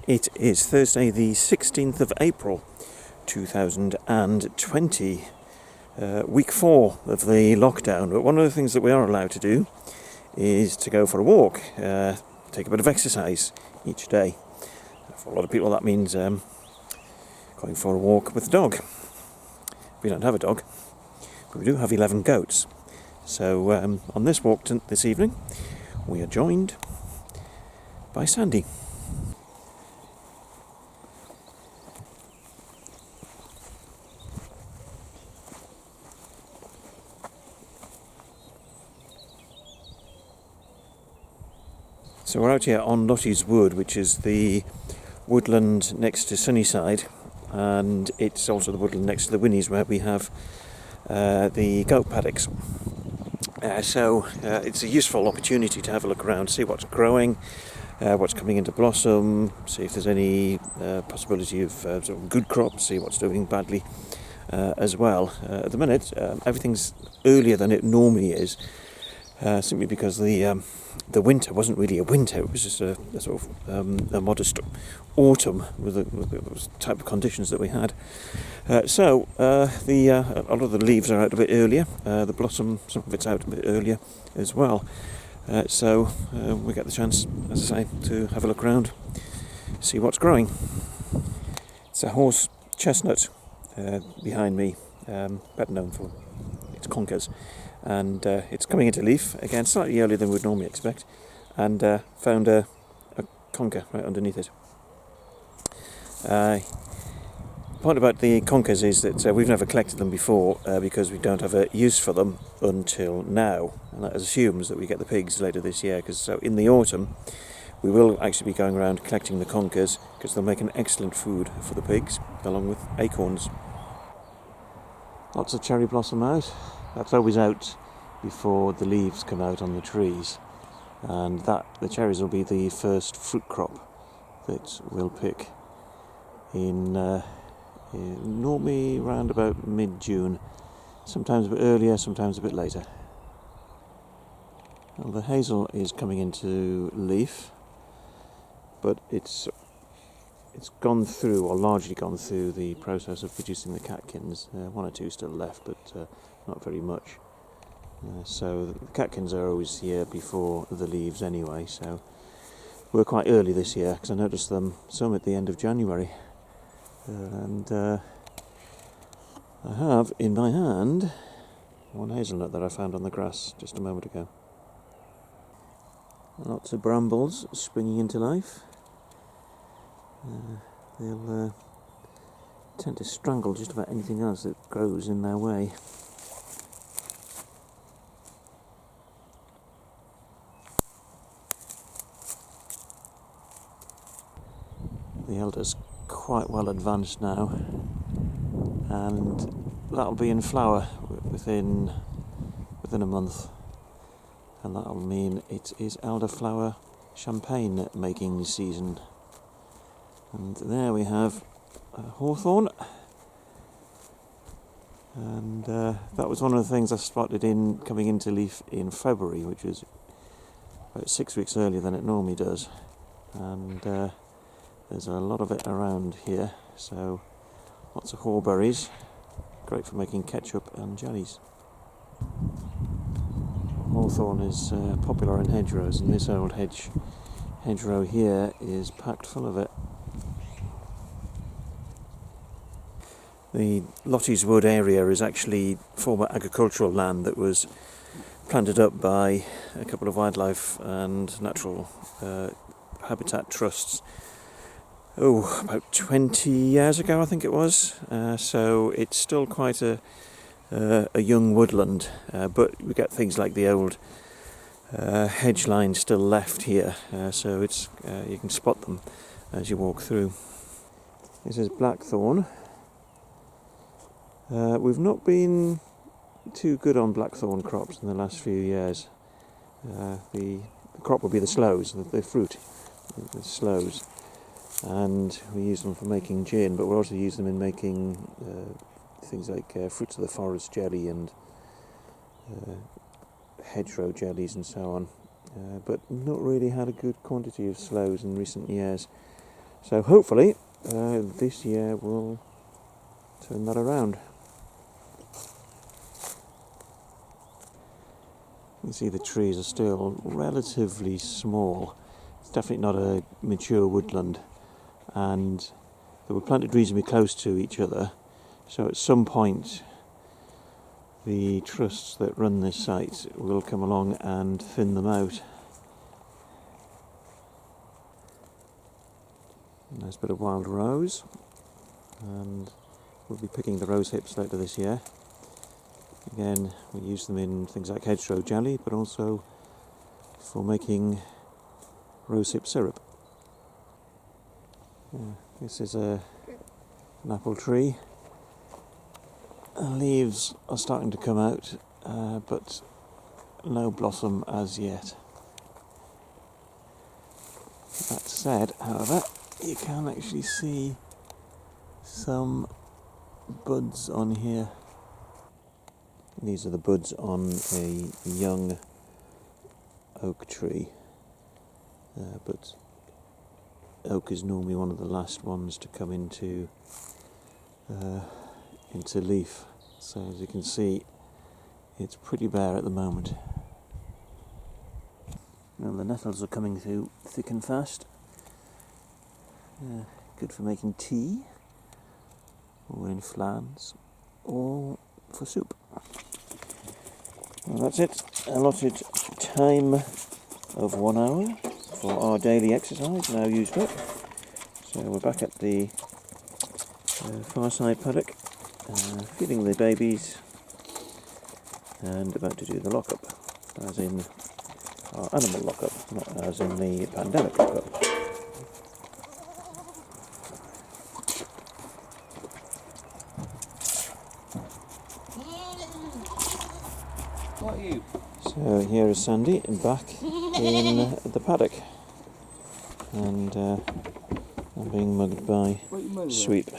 It is Thursday the 16th of April 2020, week 4 of the lockdown. But one of the things that we are allowed to do is to go for a walk, take a bit of exercise each day. For a lot of people that means going for a walk with the dog. We don't have a dog, but we do have 11 goats. So on this walk this evening, we are joined by Sandy. So we're out here on Lotties Wood, which is the woodland next to Sunniside, and it's also the woodland next to the Winnies where we have the goat paddocks. So it's a useful opportunity to have a look around, see what's growing, what's coming into blossom, see if there's any possibility of sort of good crops, see what's doing badly as well. At the minute, everything's earlier than it normally is, simply because the winter wasn't really a winter, it was just a sort of a modest autumn with the type of conditions that we had. So a lot of the leaves are out a bit earlier, the blossom, some of it's out a bit earlier as well. So we get the chance, as I say, to have a look around, see what's growing. It's a horse chestnut behind me, better known for its conkers. And it's coming into leaf again slightly earlier than we'd normally expect, and found a conker right underneath it. The point about the conkers is that we've never collected them before because we don't have a use for them until now, and that assumes that we get the pigs later this year, because so in the autumn we will actually be going around collecting the conkers because they'll make an excellent food for the pigs along with acorns. Lots of cherry blossom out. That's always out before the leaves come out on the trees, and the cherries will be the first fruit crop that we'll pick in normally around about mid-June, sometimes a bit earlier, sometimes a bit later. Well, the hazel is coming into leaf, but it's gone through, or largely gone through, the process of producing the catkins. One or two still left, but not very much. So the catkins are always here before the leaves anyway, so we're quite early this year, because I noticed some at the end of January. And I have in my hand one hazelnut that I found on the grass just a moment ago. Lots of brambles springing into life. They'll tend to strangle just about anything else that grows in their way. The elder's quite well advanced now, and that'll be in flower within a month, and that'll mean it is elderflower champagne making season. And there we have Hawthorn, and that was one of the things I spotted coming into leaf in February, which was about 6 weeks earlier than it normally does, and there's a lot of it around here, so lots of haw-berries, great for making ketchup and jellies. Hawthorn is popular in hedgerows, and this old hedgerow here is packed full of it. The Lotties Wood area is actually former agricultural land that was planted up by a couple of wildlife and natural habitat trusts about 20 years ago, I think it was. So it's still quite a young woodland, but we get things like the old hedge line still left here, so it's you can spot them as you walk through. This is blackthorn. We've not been too good on blackthorn crops in the last few years. The crop will be the sloes, the fruit, the sloes, and we use them for making gin, but we also use them in making things like fruits of the forest jelly and hedgerow jellies and so on. But not really had a good quantity of sloes in recent years. So hopefully this year will turn that around. You can see the trees are still relatively small. It's definitely not a mature woodland, and they were planted reasonably close to each other, so at some point the trusts that run this site will come along and thin them out. Nice bit of wild rose, and we'll be picking the rose hips later this year. Again, we use them in things like hedgerow jelly, but also for making rosehip syrup. This is an apple tree. Leaves are starting to come out, but no blossom as yet. That said, however, you can actually see some buds on here. These are the buds on a young oak tree, but oak is normally one of the last ones to come into leaf. So as you can see, it's pretty bare at the moment. Now the nettles are coming through thick and fast. Good for making tea, or in flans, or for soup. Well, that's it. Allotted time of 1 hour for our daily exercise now used up. So we're back at the far side paddock, feeding the babies and about to do the lockup, as in our animal lockup, not as in the pandemic lockup. What are you? So here is Sandy back in the paddock, and I'm being mugged by Sweep.